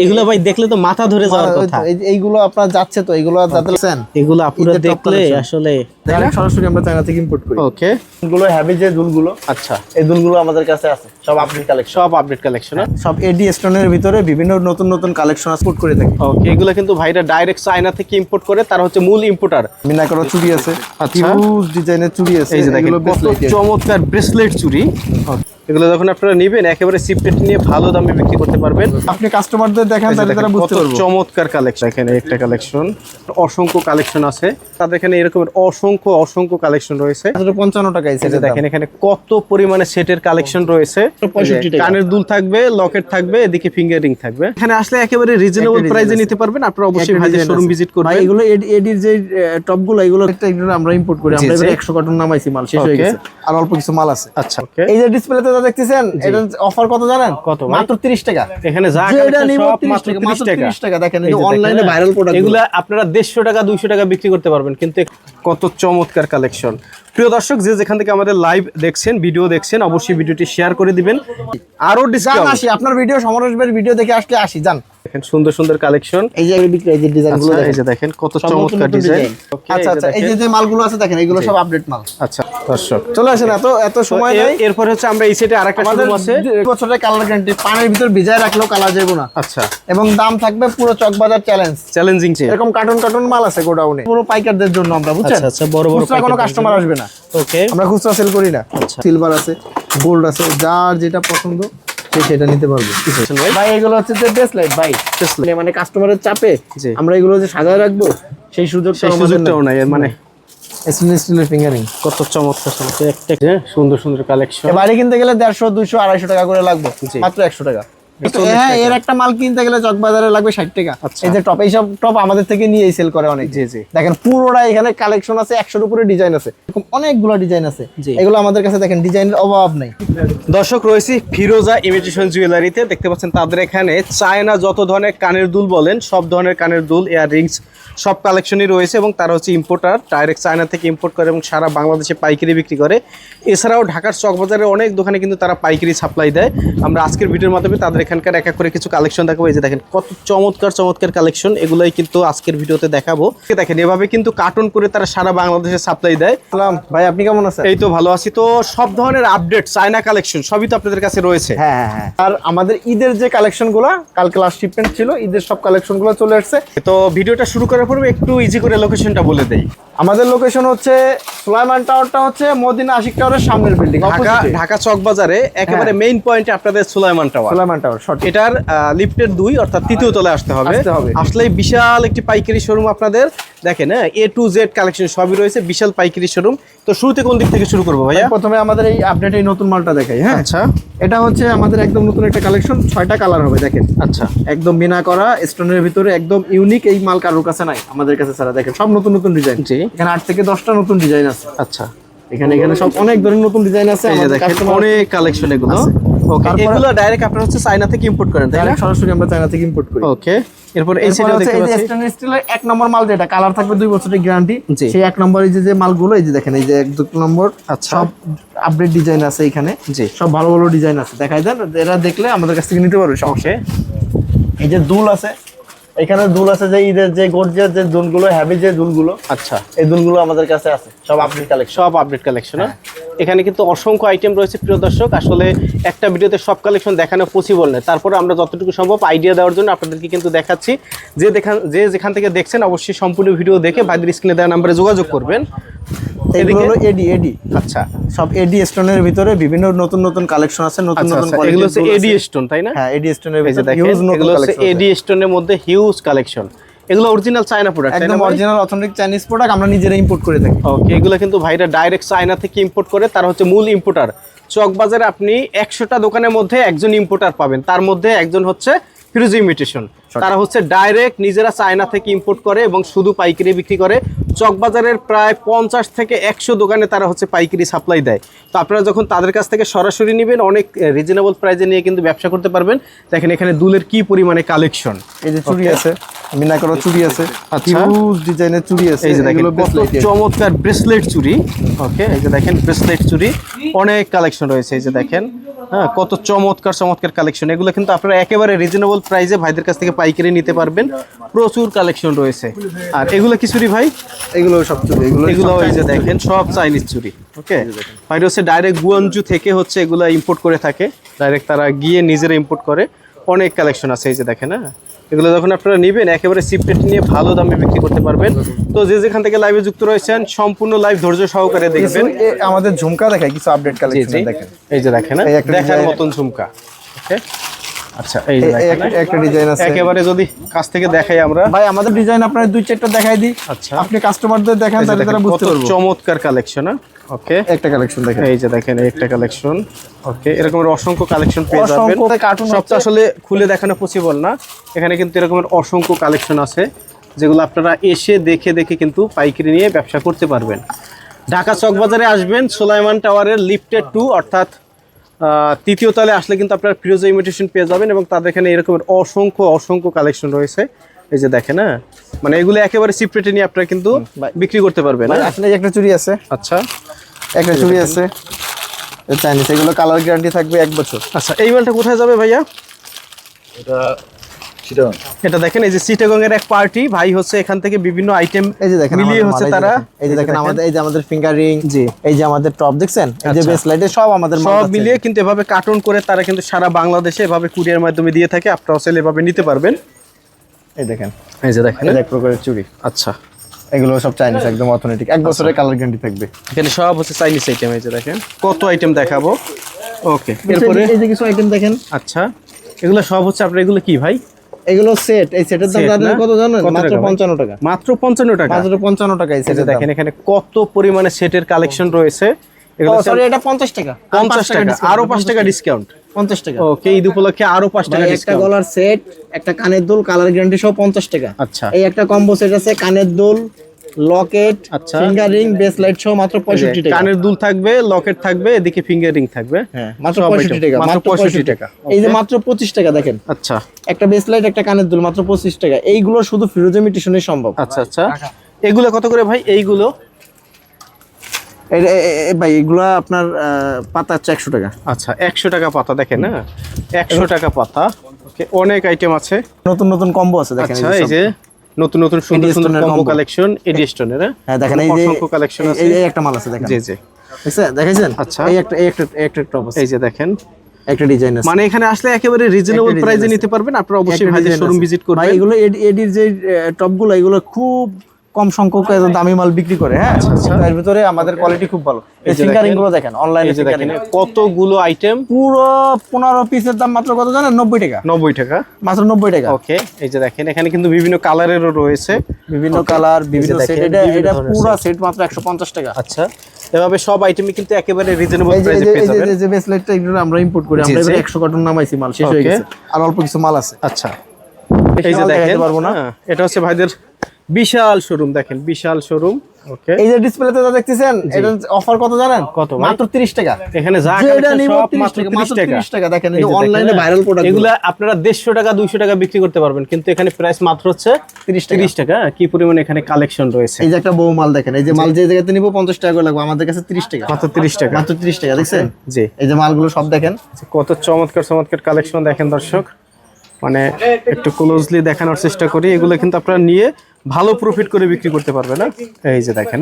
এগুলো ভাই দেখলে তো মাথা ধরে যাওয়ার কথা। এইগুলো আপনার যাচ্ছে তো, এইগুলো যাচ্ছেন, এগুলো আপনারা দেখলে আসলে সরাসরি আমরা চায়না থেকে ইম্পোর্ট করি। ওকে, এগুলো হেভি যে দুলগুলো, আচ্ছা, এই দুলগুলো আমাদের কাছে আছে, সব আপডেট কালেকশন, সব আপডেট কালেকশন, সব এডি স্টোনের ভিতরে বিভিন্ন নতুন নতুন কালেকশন ইম্পোর্ট করে থাকি। ওকে, এগুলো কিন্তু ভাইরা ডাইরেক্ট চায়না থেকে ইম্পোর্ট করে, তার হচ্ছে মূল ইম্পোর্টার। মিনা করা চুড়ি আছে, আচ্ছা, হিউজ ডিজাইনের চুড়ি আছে, এই যে দেখেন কত চমৎকার ব্রেসলেট চুড়ি। এগুলো যখন আপনারা নেবেন একেবারে সিপটেট নিয়ে ভালো দামে বিক্রি করতে পারবেন। আপনি কাস্টমারদের দেখেন তাহলে তারা বুঝতে পারবে। চমৎকার কালেকশন, এখানে একটা কালেকশন, অসংখ্য কালেকশন আছে তাদের এখানে, এরকম অসংখ্য কালেকশন রয়েছে। 55 টাকায় সেটা দেখেন, এখানে কত পরিমাণে সেটের কালেকশন রয়েছে। 65 টাকা কানের দুল থাকবে, লকেট থাকবে, এদিকে ফিঙ্গারিং থাকবে। এখানে আসলে একেবারে রিজনেবল প্রাইসে নিতে পারবেন। আপনারা অবশ্যই ভাইদের শোরুম ভিজিট করবেন। এগুলো এডির যে টপগুলো, এগুলো একটা আমরা ইম্পোর্ট করি। আমরা 100 কার্টন নামাইছি, মাল শেষ হয়ে গেছে, আর অল্প কিছু মাল আছে। আচ্ছা, এই যে ডিসপ্লেতে যা দেখতেছেন, এটা অফার কত জানেন? কত? মাত্র 30 টাকা। এখানে যা কালেকশন সব মাত্র 30 টাকা। দেখেন, এই অনলাইনে ভাইরাল প্রোডাক্ট, এগুলো আপনারা 150 টাকা 200 টাকা বিক্রি করতে পারবেন, কিন্তু কত চমৎকার কালেকশন। প্রিয় দর্শক, যে যেখান থেকে আমাদের লাইভ দেখছেন, ভিডিও দেখছেন, অবশ্যই ভিডিওটি শেয়ার করে দিবেন। আরো ডিসকাউন্ট আসি, আপনার ভিডিও সমরেশবের ভিডিও দেখে আসলে আসি যান। দেখেন সুন্দর সুন্দর কালেকশন, এই যে বিক্রি, এই যে ডিজাইনগুলো দেখেন, এই যে দেখেন কত চমৎকার ডিজাইন। আচ্ছা আচ্ছা, এই যে মালগুলো আছে দেখেন, এগুলো সব আপডেট মাল। আচ্ছা দর্শক, চলে আসেন, এত সময় নাই। এরপর হচ্ছে আমরা এই সেটে আরেকটা শোরুম আছে, 2 বছরের কালার গ্যারান্টি, পানির ভিতর ভিজায় রাখলেও কালার যাবে না। আচ্ছা, এবং দাম থাকবে পুরো চকবাজার চ্যালেঞ্জিং। এরকম কার্টন মাল আছে গোডাউনে, পুরো পাইকারদের জন্য আমরা, বুঝছেন? আচ্ছা আচ্ছা, বড় বড় খুচরা কোনো কাস্টমার আসবে না। ওকে, আমরা খুচরা সেল করি না। আচ্ছা, সিলভার আছে, গোল্ড আছে, যার যেটা পছন্দ সে সেটা নিতে পারবে। ভাই এগুলো হচ্ছে যে ব্রেসলেট, ভাই মানে কাস্টমারের চাপে আমরা এগুলো যে সাজায় রাখবো সেই সুযোগটাও নাই। মানে স্টেনলেস ফিঙ্গারিং কত চমৎকার একটা সুন্দর সুন্দর কালেকশন। বাড়ি কিনতে গেলে 150, 200, 250 টাকা করে লাগবে, মাত্র 100 টাকা। হ্যাঁ, এর একটা মাল কিনতে গেলে চকবাজারে লাগবে 60 টাকা। এই যে টপ, এইসব টপ আমাদের থেকে নিয়ে সেল করে অনেক। জি জি, দেখেন পুরোটা এখানে কালেকশন আছে, 100-এর উপরে ডিজাইন আছে, এরকম অনেকগুলো ডিজাইন আছে। এগুলো আমাদের কাছে দেখেন ডিজাইনের অভাব নাই। দর্শক, রয়েছি ফিরোজা ইমিটেশন জুয়েলারিতে। দেখতে পাচ্ছেন তাদের এখানে চায়না যত ধরনের কানের দুল বলেন, সব ধরনের কানের দুল, ইয়াররিংস, সব কালেকশনই রয়েছে। এবং তারা হচ্ছে ইম্পোর্টার, ডাইরেক্ট চায়না থেকে ইম্পোর্ট করে এবং সারা বাংলাদেশে পাইকারি বিক্রি করে। এছাড়াও ঢাকার চকবাজারের অনেক দোকানে কিন্তু তারা পাইকারি সাপ্লাই দেয়। আমরা আজকের ভিডিওর মাধ্যমে তাদের এখানকার এক এক করে কিছু কালেকশন দেখাবো। এই যে দেখেন কত চমৎকার কালেকশন, এগুলাই কিন্তু আজকের ভিডিওতে দেখাবো। দেখেন এভাবে কিন্তু কার্টন করে তারা সারা বাংলাদেশে সাপ্লাই দেয়। সালাম ভাই, আপনি কেমন আছেন? এই তো ভালো আছি। তো সব ধরনের আপডেট চায়না কালেকশন সবই তো আপনাদের কাছে রয়েছে। হ্যাঁ হ্যাঁ, আর আমাদের ঈদের যে কালেকশনগুলো, কালকে লাস্ট শিপমেন্ট ছিল, ঈদের সব কালেকশনগুলো চলে আসছে। তো ভিডিওটা শুরু করার পূর্বে একটু ইজি করে লোকেশনটা বলে দেই। আমাদের লোকেশন হচ্ছে সুলাইমান টাওয়ারটা হচ্ছে মদিনা আশিক টাওয়ারের সামনের বিল্ডিং, ঢাকা চকবাজারে একেবারে মেইন পয়েন্টে আপনাদের সুলাইমান টাওয়ার। শর্ট, এটার লিফটের 2 অর্থাৎ তৃতীয় তলায় আসতে হবে। আসলে বিশাল একটি পাইকারি শোরুম আপনাদের। দেখেন A to Z কালেকশন সবই রয়েছে, বিশাল পাইকারি শোরুম। তো শুরুতে কোন দিক থেকে শুরু করবো ভাইয়া? প্রথমে আমাদের এই আপডেট, এই নতুন মালটা দেখাই। হ্যাঁ আচ্ছা, এটা হচ্ছে আমাদের একদম নতুন একটা কালেকশন, 6টা কালার হবে দেখেন। আচ্ছা, একদম মিনা করা স্টোনের ভিতরে, একদম ইউনিক। এই মাল কারোর কাছে নাই, আমাদের কাছে ছাড়া। দেখেন সব নতুন নতুন ডিজাইন, এখানে 8 থেকে 10টা নতুন ডিজাইন আছে। আচ্ছা, এখানে সব অনেক ধরনের নতুন ডিজাইন আছে, অনেক কালেকশন এগুলো। ওকে, এগুলো ডাইরেক্ট আপনারা হচ্ছে চায়না থেকে ইম্পোর্ট করেন, তাই না? সরাসরি আমরা চায়না থেকে ইম্পোর্ট করি। ওকে, এরপর এই সেটা দেখতে পাচ্ছি, এই যে স্টেনলেস স্টিলের 1 নম্বর মাল, যেটা কালার থাকবে 2 বছরের গ্যারান্টি, সেই 1 নম্বর এই যে মালগুলো, এই যে দেখেন, এই যে 1-2 নম্বর সব আপডেট ডিজাইন আছে এখানে। সব ভালো ভালো ডিজাইন আছে, দেখাই দেন। এরা দেখলে আমাদের কাছ থেকে নিতে পারবে। ওকে, এই যে দুল আছে, এখানে দুল আছে, যে ঈদের যে গর্জিয়াস যে দুলগুলো, হেভি যে দুলগুলো। আচ্ছা, এই দুলগুলো আমাদের কাছে আছে, সব আপডেট কালেকশন, সব আপডেট কালেকশন। এখানে কিন্তু অসংখ্য আইটেম রয়েছে। প্রিয় দর্শক, আসলে একটা ভিডিওতে সব কালেকশন দেখানো পসিবল নয়, তারপরে আমরা যতটুকু সম্ভব আইডিয়া দেওয়ার জন্য আপনাদেরকে কিন্তু দেখাচ্ছি। যে যেখান থেকে দেখছেন অবশ্যই সম্পূর্ণ ভিডিও দেখে ভাইদের স্ক্রিনে দেওয়া নাম্বারে যোগাযোগ করবেন। এদিকে হলো এডি। আচ্ছা, সব এডি স্টোনের ভিতরে বিভিন্ন নতুন কালেকশন আছে, নতুন এগুলো হচ্ছে এডি স্টোন, তাই না? হ্যাঁ, এডি স্টোনের ভিতরে হিউজ নতুন কালেকশন, এডি স্টোনের মধ্যে হিউজ কালেকশন। এগুলো অরিজিনাল চায়না প্রোডাক্ট, একদম অরিজিনাল অথেন্টিক চাইনিজ প্রোডাক্ট, আমরা নিজেরা ইম্পোর্ট করে থাকি। ওকে, এগুলো কিন্তু ভাইরা ডাইরেক্ট চায়না থেকে ইম্পোর্ট করে, তার হচ্ছে মূল ইম্পোর্টার। চকবাজারে আপনি 100টা দোকানের মধ্যে একজন ইম্পোর্টার পাবেন, তার মধ্যে একজন হচ্ছে ফিরোজা ইমিটেশন। তারা হচ্ছে ডাইরেক্ট নিজেরা চায়না থেকে ইম্পোর্ট করে এবং শুধু পাইকারি বিক্রি করে। চকবাজারের প্রায় 50 থেকে 100 দোকানে তারা হচ্ছে পাইকারি সাপ্লাই দেয়। তো আপনারা যখন তাদের কাছ থেকে সরাসরি নেবেন, অনেক রিজনেবল প্রাইসে নিয়ে কিন্তু ব্যবসা করতে পারবেন। দেখেন এখানে দুলের কি পরিমাণে কালেকশন। এই যে চুড়ি আছে, মিনা করা চুড়ি আছে, আচ্ছা। হিউজ ডিজাইনের চুড়ি আছে, এই যে দেখেন এগুলো কত bracelet। চমৎকার ব্রেসলেট চুড়ি। ওকে, এই যে দেখেন ব্রেসলেট চুড়ি অনেক কালেকশন রয়েছে। এই যে দেখেন হ্যাঁ, কত চমৎকার চমৎকার কালেকশন। এগুলো কিন্তু আপনারা একেবারে রিজনেবল প্রাইসে ভাইদের কাছ থেকে পাইকারি নিতে পারবেন। প্রচুর কালেকশন রয়েছে। আর এগুলো কি চুড়ি ভাই? এগুলো সব চুড়ি, এগুলো এই যে দেখেন সব চাইনিজ চুড়ি। ওকে, বাইরে হচ্ছে ডাইরেক্ট গুয়ানজু থেকে হচ্ছে এগুলো ইম্পোর্ট করে থাকে, ডাইরেক্ট তারা গিয়ে নিজেরা ইম্পোর্ট করে। অনেক কালেকশন আছে এই যে দেখেন। হ্যাঁ, এগুলো যখন আপনারা নেবেন একেবারে সিপ্রেট নিয়ে ভালো দামে বিক্রি করতে পারবেন। তো যে যেখান থেকে লাইভে যুক্ত রয়েছেন সম্পূর্ণ লাইভ ধৈর্য সহকারে দেখবেন। আমাদের ঝুমকা দেখায় কিছু আপডেট কালেকশন দেখেন। এই যে দেখেন এই একটা দেখার design- মতন ঝুমকা। ওকে, আচ্ছা এই যে দেখেন একটা ডিজাইন আছে, একেবারে যদি কাছ থেকে দেখাই আমরা। ভাই আমাদের ডিজাইন আপনার দুই চারটা দেখাই দিই, আচ্ছা, আপনি কাস্টমারদের দেখান এই যে তাহলে দেখেন তারা বুঝতে কত পারবে। চমৎকার কালেকশন। ওকে, একটা কালেকশন দেখেন, এই যে দেখেন একটা কালেকশন। ওকে, এরকমের অসংখ্য কালেকশন পেয়ে যাবেন। অসংখ্য কার্টুন সবটা আসলে খুলে দেখানো পসিবল না, এখানে কিন্তু এরকমের অসংখ্য কালেকশন আছে যেগুলো আপনারা এসে দেখে দেখে কিন্তু পাইকারি নিয়ে ব্যবসা করতে পারবেন। ঢাকা চকবাজারে আসবেন, সুলাইমান টাওয়ারের লিফটেড 2 অর্থাৎ তৃতীয় তলে আসলে কিন্তু আপনারা ফিরোজা ইমিটেশন পেয়ে যাবেন এবং তাদের এখানে এরকমের অসংখ্য অসংখ্য কালেকশন রয়েছে। এই যে দেখেন হ্যাঁ, মানে এগুলো একেবারে সিপ্রেটে নিয়ে আপনারা কিন্তু বিক্রি করতে পারবেন। আসলে একটা চুড়ি আছে, আচ্ছা একটা চুড়ি আছে চাইনিজ, এগুলো কালার গ্যারান্টি থাকবে 1 বছর। আচ্ছা, এই মালটা কোথায় যাবে ভাইয়া? এটা দেখেন এই যে চিটাগং এর এক পার্টি ভাই হচ্ছে এখান থেকে বিভিন্ন আইটেম এই যে দেখেন মিলিয়ে আমাদের হচ্ছে মাল, তারা। এই যে দেখেন আমাদের, এই যে আমাদের ফিঙ্গার রিং, জি, এই যে আমাদের টপ দেখছেন, এই যে আচ্ছা। বেসলাইটে সব আমাদের মাল সব আছে। মিলিয়ে কিন্তু এভাবে কার্টুন করে তারা কিন্তু সারা বাংলাদেশে এভাবে কুরিয়ার মাধ্যমে দিয়ে থাকে, আপনারাও চাইলে এভাবে নিতে পারবেন। এই দেখেন, এই যে দেখেন এই এক প্রকারের চুড়ি, আচ্ছা, এগুলো সব চাইনিজ একদম অথেন্টিক, 1 বছরের কালার গ্যারান্টি থাকবে। এখানে সব হচ্ছে চাইনিজ আইটেম। এই যে দেখেন কত আইটেম দেখাবো। ওকে, এরপরে এই যে কিছু আইটেম দেখেন, আচ্ছা এগুলো সব হচ্ছে আপনার, এগুলো কি ভাই? এগুলো সেট, এই সেটের দাম Set জানেন না? কত জানেন? কত মাত্র টাকা ভাই? 55 টাকা, মাত্র 55 টাকা। মাত্র 55 টাকা এই এই যে সেটের দাম। দেখেন এখানে কত পরিমাণে সেটের কালেকশন রয়েছে। এগুলো সরি, এটা 50 টাকা, 50 টাকা, আরো 5 টাকা ডিসকাউন্ট। 50 টাকা। ওকে, ঈদ উপলক্ষে আরো 5 টাকা ভাই, একটা ডিসকাউন্ট। গলার সেট, একটা কানের দুল, কালার গ্যারান্টি সহ 50 টাকা। আচ্ছা, এই একটা কম্বো সেট আছে, কানের দুল, লকেট, আচ্ছা। ফিঙ্গার রিং, বেস লাইট সহ মাত্র 65 টাকা। কানের দুল থাকবে, লকেট থাকবে, এদিকে ফিঙ্গার রিং থাকবে। হ্যাঁ, মাত্র সব 65 item, টাকা, মাত্র মাত্র 65 টাকা। এই যে মাত্র 25 টাকা দেখেন, আচ্ছা একটা বেস লাইট, একটা কানের দুল মাত্র 25 টাকা। এইগুলো শুধু ফিরোজা ইমিটেশনে সম্ভব। আচ্ছা আচ্ছা, এগুলো কত করে ভাই? এইগুলো ভাই এগুলা আপনার পাতা হচ্ছে 100 টাকা। আচ্ছা 100 টাকা পাতা, দেখেন না 100 টাকা পাতা। ওকে, অনেক আইটেম আছে। নতুন নতুন কম্বো আছে দেখেন, আচ্ছা, এই যে নতুন নতুন সুন্দর Eddie সুন্দর Stone এর কম্বো combo। কালেকশন এডিস্টনের। হ্যাঁ দেখেন, এই যে অসংখ্য কালেকশন আছে। এই একটা মাল আছে দেখেন, জি জি, দেখছেন, দেখাইছেন? আচ্ছা। এই একটা টপ আছে, এই যে দেখেন, একটা ডিজাইন আছে। মানে এখানে আসলে একেবারে রিজনেবল একটা প্রাইসে design নিতে পারবেন। আপনারা অবশ্যই একটা ভাইদের design শোরুম আছে। ভিজিট ভাই করবেন। এগুলো এডির যে টপগুলো, এগুলো খুব কম সংখ্যক এত দামি মাল বিক্রি করে। হ্যাঁ, তার ভিতরে আমাদের কোয়ালিটি খুব ভালো। এই ফিঙ্গারিং গুলো দেখেন, অনলাইনে এই যে দেখেন কতগুলো আইটেম, পুরো 15 পিসের দাম মাত্র কত জানেন? 90 টাকা, 90 টাকা। মাত্র 90 টাকা। ওকে, এই যে দেখেন এখানে কিন্তু বিভিন্ন কালারেরও রয়েছে, বিভিন্ন কালার, বিভিন্ন দেখেন, সেট। এটা বিভিন্ন এটা ধরনের পুরো সেট মাত্র 150 টাকা। আচ্ছা, এভাবে সব আইটেমই কিন্তু একেবারে রিজনেবল এই যে প্রাইসে পেয়ে যাবেন। এই যে বেসলাইটটা এগুলো আমরা ইম্পোর্ট করি, জি, আমরা এবারে জি। 100 কার্টন নামাইছি, মাল শেষ হয়ে Okay. গেছে, আর অল্প কিছু মাল আছে। আচ্ছা, এই যে মাল দেখেন দেখাতে পারবো না। হ্যাঁ, এটা হচ্ছে ভাইদের বিশাল শোরুম, দেখেন বিশাল শোরুম। ওকে, এই যে ডিসপ্লেতে যা দেখতেছেন, এটা অফার কত জানেন? কত ভাই? মাত্র 30 টাকা। এখানে যা যেটা কালেকশন নিব সব 30 মাত্র টাকা, 30 টাকা। 30 টাকা। দেখেন, এই এই যে অনলাইনে দেখেন, ভাইরাল প্রোডাক্ট এগুলা আপনারা 150 টাকা 200 টাকা বিক্রি করতে পারবেন, কিন্তু এখানে প্রাইস মাত্র হচ্ছে 30 টাকা। 30 টাকা। কি পরিমাণ এখানে কালেকশন রয়েছে। এই যে একটা বউ মাল দেখেন, এই যে মাল যে জায়গাতে নিব 50 টাকা করে লাগবে, আমাদের কাছে 30 টাকা, মাত্র 30 টাকা। মাত্র 30 টাকা। দেখছেন জি, এই যে মালগুলো সব দেখেন, কত চমৎকার চমৎকার কালেকশন দেখেন দর্শক, মানে একটু ক্লোজলি দেখানোর চেষ্টা করি। এগুলো কিন্তু আপনারা নিয়ে ভালো প্রফিট করে বিক্রি করতে পারবেন না। এই যে দেখেন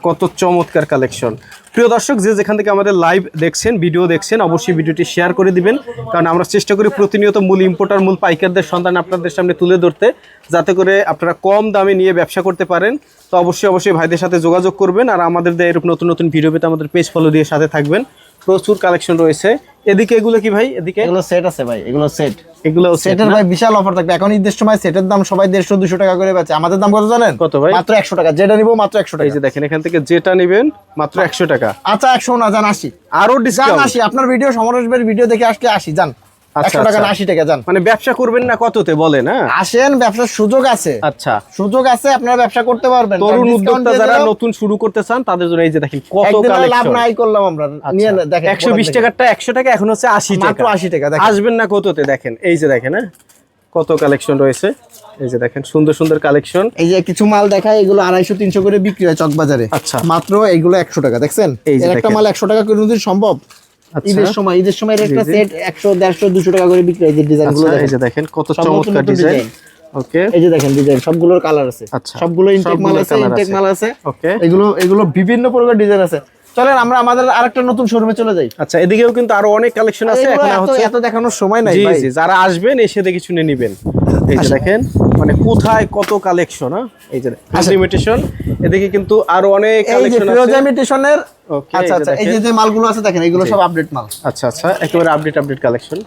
কত চমৎকার কালেকশন। প্রিয় দর্শক, যে যেখান থেকে আমাদের লাইভ দেখছেন, ভিডিও দেখছেন, অবশ্যই ভিডিওটি শেয়ার করে দিবেন, কারণ আমরা চেষ্টা করি প্রতিনিয়ত মূল ইম্পোর্টার মূল পাইকারদের সন্ধান আপনাদের সামনে তুলে ধরতে, যাতে করে আপনারা কম দামে নিয়ে ব্যবসা করতে পারেন। তো অবশ্যই ভাইদের সাথে যোগাযোগ করবেন, আর আমাদের দেয় এরকম নতুন নতুন ভিডিও পেতে আমাদের পেজ ফলো দিয়ে সাথে থাকবেন। প্রচুর কালেকশন রয়েছে। এদিকে এগুলো কি ভাই? এদিকে এগুলো সেট আছে ভাই, এগুলো সেট। এগুলো সেটের ভাই বিশাল অফার থাকবে এখন ঈদের সময়। সেটের দাম সবাই 150-200 টাকা করে বেচে, আমাদের দাম কত জানেন? কত ভাই? মাত্র 100 টাকা। যেটা নিব মাত্র 100 এই টাকা। যে দেখেন, এখান থেকে যেটা নেবেন মাত্র 100 টাকা। আচ্ছা 100 না, জান 80, আরো জান ডিসকাউন্ট। 80। আপনার ভিডিও, সমরেশবের ভিডিও দেখে আসলে 80 জান, 100 টাকা না 80 টাকা জান। মানে ব্যবসা করবেন না কততে বলেন? হ্যাঁ, আসেন, ব্যবসার সুযোগ আছে। আচ্ছা, সুযোগ আছে, আপনারা ব্যবসা করতে পারবেন। তরুণ উদ্যোক্তা যারা নতুন শুরু করতে চান তাদের জন্য এই যে দেখেন কত লাভ কালেকশন। নাই করলাম আমরা, নিয়ে দেখেন 120 টাকাটা 100 টাকা, এখন হচ্ছে 80 টাকা। মাত্র 80 টাকা। দেখেন আসবেন না কততে, দেখেন এই যে দেখেন কত কালেকশন রয়েছে, এই যে দেখেন সুন্দর সুন্দর কালেকশন। এই যে কিছু মাল দেখায়, এগুলো 250-300 করে বিক্রি হয় চকবাজারে। আচ্ছা, মাত্র এগুলো 100 টাকা। দেখছেন এই যে একটা মাল 100 টাকা করে দিন সম্ভব? ঈদের সময় এর একটা সেট 100, 150, 200 টাকা করে বিক্রি হয়। যে ডিজাইনগুলো এই যে দেখেন কত চমৎকার ডিজাইন। ওকে, এই যে দেখেন ডিজাইন সবগুলোর কালার আছে। আচ্ছা, সবগুলো ইনটেক মাল আছে, ইনটেক মাল আছে। ওকে, এগুলো বিভিন্ন প্রকার ডিজাইন আছে। চলেন আমরা আমাদের আরেকটা নতুন শোরুমে চলে যাই। আচ্ছা, এদিকেও কিন্তু আরো অনেক কালেকশন আছে, এখন হচ্ছে এত দেখানোর সময় নাই জি ভাই। জি, যারা আসবেন এসে দেখে শুনে নেবেন। এই যে দেখেন মানে কোথায় কত কালেকশন। এই যে লিমিটেশন, এদিকে কিন্তু আরো অনেক কালেকশন আছে। ফিরোজা ইমিটেশনের। ওকে, আচ্ছা, এই যে মালগুলো আছে দেখেন, এগুলো সব আপডেট মাল। আচ্ছা আচ্ছা, একেবারে আপডেট কালেকশন।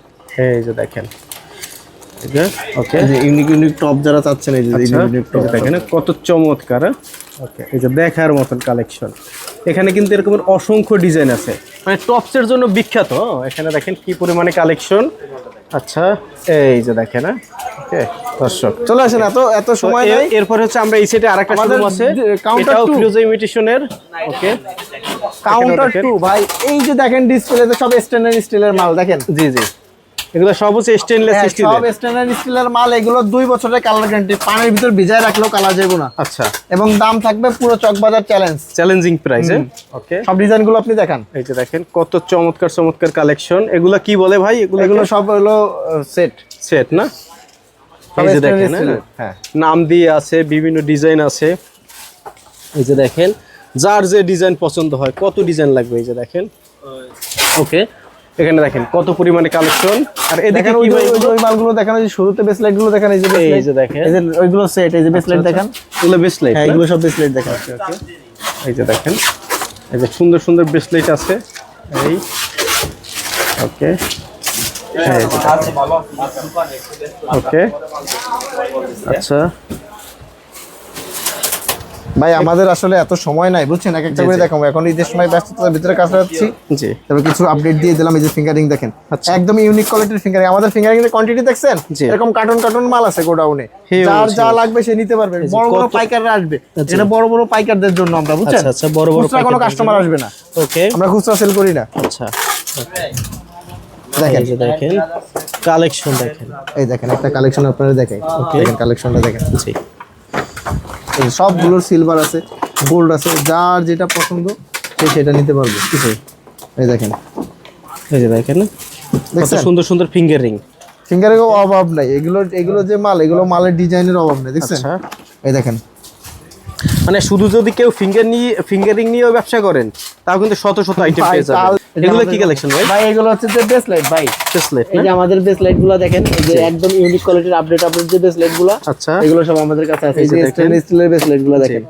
এই যে দেখেন, ওকে, এই যে ইউনিক টপ যারা চাচ্ছেন, এই যে ইউনিক টপ দেখেন কত চমৎকার। ওকে, এই যে দেখার মতন কালেকশন। এখানে কিন্তু এরকমের অসংখ্য ডিজাইন আছে, মানে টপসের জন্য বিখ্যাত। এখানে দেখেন কি পরিমাণে কালেকশন। আচ্ছা, এই যে দেখেন। ওকে দর্শক চলে আসেন, এত সময় নাই। এরপর হচ্ছে আমরা এই সাইডে আরেকটা শোরুম আছে, এটাও ফিরোজা ইমিটেশনের। ওকে, কাউন্টার 2 ভাই। এই যে দেখেন ডিসপ্লেতে সব স্টেনলেস স্টিলের মাল দেখেন। জি জি, এগুলো সব হচ্ছে স্টেনলেস স্টিল, সব স্টেনলেস স্টিলের মাল। এগুলো 2 বছরের কালার গ্যারান্টি, পানির ভিতর ভিজায় রাখলেও কালার যাবে না। আচ্ছা, এবং দাম থাকবে পুরো চকবাজার চ্যালেঞ্জিং প্রাইসে। ওকে, সব ডিজাইনগুলো আপনি দেখান। এই যে দেখেন কত চমৎকার কালেকশন। এগুলো কি বলে ভাই? এগুলো সব হলো সেট না? এই যে দেখেন, হ্যাঁ, নাম দিয়ে আছে, বিভিন্ন ডিজাইন আছে। এই যে দেখেন যার যে ডিজাইন পছন্দ হয়, কত ডিজাইন লাগবে এই যে দেখেন। ওকে, এখানে দেখেন কত পরিমাণে কালেকশন। আর এদিকে কি ভাই ওই মালগুলো দেখানো, যে শুরুতে বেসলাইট গুলো দেখান। এই যে দেখেন, এই যে ওইগুলো সেট, এই যে বেসলাইট দেখান। এগুলো বেসলাইট, হ্যাঁ এগুলো সব বেসলাইট দেখান। ওকে, এই যে দেখেন, এই যে সুন্দর বেসলাইট আছে। এই ওকে, ওকে, আচ্ছা ভাই আমাদের আসলে এত সময় নাই বুঝছেন, এক একটা করে দেখাবো। এখন ঈদের সময় ব্যস্ততার ভিতরে কাজ করছি। জি, তবে কিছু আপডেট দিয়ে দিলাম। এই যে ফিঙ্গারিং দেখেন, একদম ইউনিক কোয়ালিটির ফিঙ্গারিং। আমাদের ফিঙ্গারিং এর কোয়ান্টিটি দেখছেন, এরকম কার্টন মাল আছে গোডাউনে। যার যা লাগবে সে নিতে পারবে। বড় পাইকাররা আসবে, এটা বড় পাইকারদের জন্য আমরা, বুঝছেন। আচ্ছা, বড় খুচরা কোনো কাস্টমার আসবে না। ওকে, আমরা খুচরা সেল করি না। আচ্ছা, দেখেন, দেখেন কালেকশন দেখেন। এই দেখেন একটা কালেকশন আপনারা দেখাই। দেখেন কালেকশনটা দেখেন। জি, এই সবগুলোর সিলভার আছে, গোল্ড আছে, যার যেটা পছন্দ সে সেটা নিতে পারবে। এই দেখেন, এই যে দেখেন কত সুন্দর ফিঙ্গারিং। ফিঙ্গারিং অভাব নাই। এগুলো যে মাল, এগুলো মালের ডিজাইনের অভাব নাই। দেখছেন, এই দেখেন, মানে শুধু যদি কেউ ফিঙ্গারিং নিয়েও ব্যবসা করেন, তাও কিন্তু শত আইটেম পেয়ে যাবেন। এগুলো কি কালেকশন ভাই? ভাই এগুলো হচ্ছে যে বেসলাইট ভাই। বেসলাইট, এই যে আমাদের বেসলাইট গুলো দেখেন, এই যে একদম ইউনিক কোয়ালিটির আপডেট যে বেসলাইট গুলো। আচ্ছা, এগুলো সব আমাদের কাছে আছে। এই যে স্টেনলেস স্টিলের বেসলাইট গুলো দেখেন।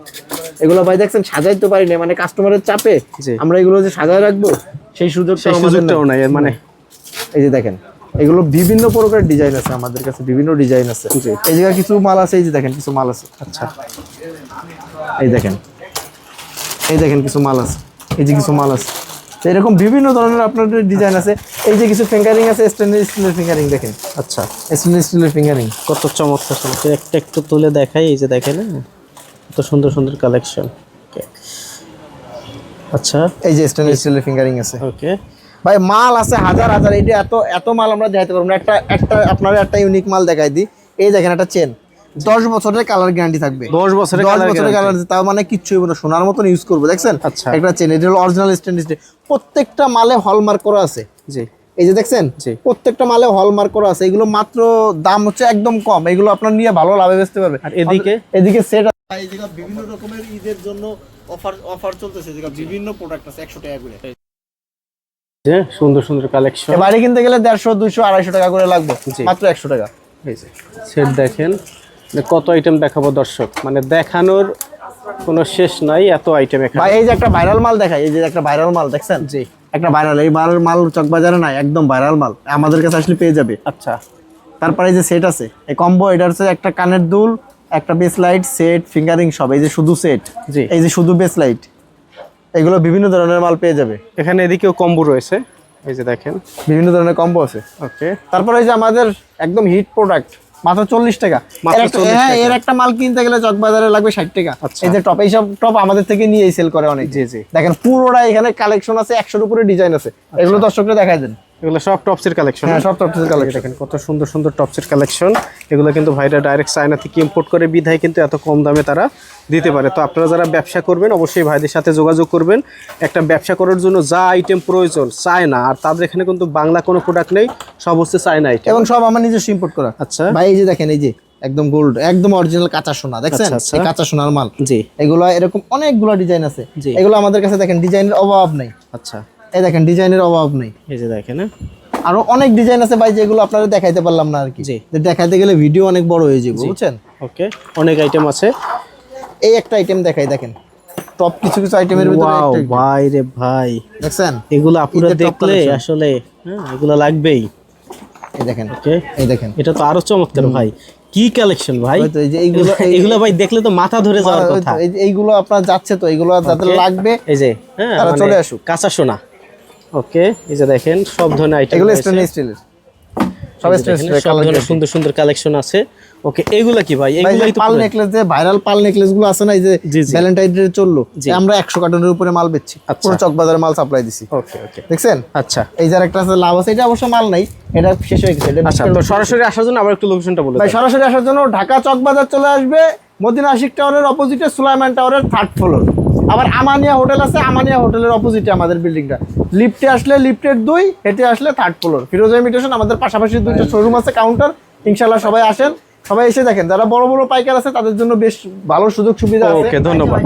এগুলো ভাই দেখছেন সাজাইতে পারি না, মানে কাস্টমারের চাপে আমরা এগুলো যে সাজায় রাখবো সেই সুযোগটাও নাই। মানে এই যে দেখেন, এগুলো বিভিন্ন প্রকার ডিজাইন আছে আমাদের কাছে, বিভিন্ন ডিজাইন আছে। এই জায়গায় কিছু মাল আছে, এই যে দেখেন কিছু মাল আছে। আচ্ছা, এই দেখেন কিছু মাল আছে, এই যে কিছু মাল আছে। তো এরকম বিভিন্ন ধরনের আপনাদের ডিজাইন আছে। এই যে কিছু ফিঙ্গারিং আছে, স্টেনলেস স্টিলের ফিঙ্গারিং দেখেন। আচ্ছা, স্টেনলেস স্টিলের ফিঙ্গারিং কত চমৎকার। একটা একটু তুলে দেখাই। এই যে দেখেন কত সুন্দর কালেকশন। আচ্ছা, এই যে স্টেনলেস স্টিলের ফিঙ্গারিং আছে। ওকে ভাই মাল আছে হাজার। এইটা এত মাল আমরা দেখাইতে পারবো না। আপনার একটা ইউনিক মাল দেখাই দিই। এই দেখেন একটা চেন, 10 বছরের কালার গ্যারান্টি থাকবে। 10 বছরের কালার, তার মানে কিচ্ছু হবে না, সোনার মতন ইউজ করবো। দেখছেন একটা চেন, এটা হলো অরিজিনাল স্টেনলেস স্টিল। প্রত্যেকটা মালে হলমার্ক করা আছে। জি, এই যে দেখছেন প্রত্যেকটা মালে হলমার্ক করা আছে। এগুলো মাত্র দাম হচ্ছে একদম কম। এগুলো আপনার নিয়ে ভালো লাভে বেচতে পারবে। আর এদিকে সেট এই জায়গা বিভিন্ন রকমের ঈদের জন্য অফার চলতেছে। বিভিন্ন প্রোডাক্ট আছে 100 টাকা করে। সুন্দর কালেকশন। বাড়ি কিনতে গেলে 150, 200, 250 টাকা করে লাগবে, মাত্র 100 টাকা। এই যে সেট দেখেন, কত আইটেম দেখাবো দর্শক, মানে দেখানোর কোনো শেষ নাই, এত আইটেম এখানে। ভাই এই যে একটা ভাইরাল মাল দেখাই। এই যে একটা ভাইরাল মাল দেখছেন, জি একটা ভাইরাল। এই মাল চকবাজারে নাই, একদম ভাইরাল মাল, আমাদের কাছে আসলে পেয়ে যাবে। আচ্ছা, তারপরে এই যে সেট আছে, এই কম্বো। এটা হচ্ছে একটা কানের দুল, একটা বেস লাইট, সেট, ফিঙ্গারিং সব। এই যে শুধু সেট, জি এই যে শুধু বেস লাইট। এগুলো বিভিন্ন ধরনের মাল পেয়ে যাবে এখানে। এদিকেও কম্বো রয়েছে, এই যে দেখেন বিভিন্ন ধরনের কম্বো আছে। ওকে, তারপরে এই যে আমাদের একদম হিট প্রোডাক্ট, মাত্র 40 টাকা। হ্যাঁ, এর একটা মাল কিনতে গেলে চকবাজারে লাগবে 60 টাকা। এই যে টপ, এইসব টপ আমাদের থেকে নিয়ে সেল করে অনেক। জি জি, দেখেন পুরোটা এখানে কালেকশন আছে, 100-র উপরে ডিজাইন আছে। এগুলো দর্শকরা দেখাই দেন। এগুলো সব টপসের কালেকশন। হ্যাঁ সব টপসের কালেকশন। দেখেন কত সুন্দর সুন্দর টপসের কালেকশন। এগুলো কিন্তু ভাইরা ডাইরেক্ট চায়না থেকে ইম্পোর্ট করে বিধায় কিন্তু এত কম দামে তারা দিতে পারে। তো আপনারা যারা ব্যবসা করবেন অবশ্যই ভাইদের সাথে যোগাযোগ করবেন। একটা ব্যবসা করার জন্য যা আইটেম প্রয়োজন চায়না, আর তাদের এখানে কিন্তু বাংলা কোনো প্রোডাক্ট নেই, সব হচ্ছে চায়না আইটেম এবং সব আমার নিজস্ব ইম্পোর্ট করা। আচ্ছা ভাই এই যে দেখেন এই যে একদম গোল্ড, একদম অরিজিনাল কাঁচা সোনা, দেখছেন আচ্ছা। এই কাঁচা সোনার মাল। জি এগুলো এরকম অনেকগুলো ডিজাইন আছে। জি। এগুলো আমাদের কাছে দেখেন ডিজাইনের অভাব নেই। আচ্ছা এই দেখেন ডিজাইনের অভাব নেই। এই যে দেখেন আরো অনেক ডিজাইন আছে ভাই, যেগুলো আপনারা দেখাইতে পারলাম না আর কি। জি। যে দেখাইতে গেলে ভিডিও অনেক বড় হয়ে যাবে, বুঝছেন? ওকে, অনেক আইটেম আছে। এই একটা আইটেম দেখাই, দেখেন টপ কিছু কিছু আইটেমের ভিতরে ওয়াও একটা ভাই রে ভাই, দেখছেন এগুলো আপুরা ঈদের top দেখলে collection। আসলে হ্যাঁ এগুলো লাগবেই। এই দেখেন, ওকে, এই দেখেন এটা তো আরো চমৎকার ভাই, কি কালেকশন ভাই। হয়তো এই যে এইগুলো এগুলো ভাই দেখলে তো মাথা ধরে যাওয়ার কথা। এইগুলো আপনার যাচ্ছে তো, এইগুলো যাদের Okay, লাগবে এই যে হ্যাঁ তারা মানে চলে আসুক। কাঁচা সোনা। ওকে, এই যে দেখেন সব ধরনের আইটেম, এগুলো স্টেনলেস স্টিলের, সব স্টেনলেস স্টিলের সব কালার। ধরনের সুন্দর সুন্দর কালেকশন আছে। ওকে, এগুলা কি ভাই? ভাই এগুলাই তো পাল নেকলেস, যে ভাইরাল পাল নেকলেস গুলো আছে না, এই যে জি, জি। ভ্যালেন্টাইন ডে চললো, জি। আমরা 100 কার্টনের উপরে মাল বেচছি, আচ্ছা। পুরো চকবাজারে মাল সাপ্লাই দিছি। ওকে ওকে, দেখছেন আচ্ছা এই যার একটা আছে লাভ আছে, এটা অবশ্য মাল নাই, এটা শেষ হয়ে গেছে। এটা আচ্ছা। তো সরাসরি আসার জন্য আবার একটু লোকেশনটা বলে ভাই দেন। সরাসরি আসার জন্য ঢাকা চকবাজার চলে আসবে, মদিনা আশিক টাওয়ারের অপোজিটে সুলাইমান টাওয়ারের 3rd ফ্লোর। আবার আমানিয়া হোটেল আছে, আমানিয়া হোটেলের অপোজিটে আমাদের বিল্ডিংটা। লিফটে আসলে লিফটের 2, হেঁটে আসলে 3rd ফ্লোর। ফিরোজা ইমিটেশন, আমাদের পাশাপাশি 2টা শোরুম আছে, কাউন্টার। ইনশাআল্লাহ সবাই আসেন, সবাই এসে দেখেন। যারা বড় বড় পাইকার আছে তাদের জন্য বেশ ভালো সুযোগ সুবিধা আছে। ওকে, ধন্যবাদ।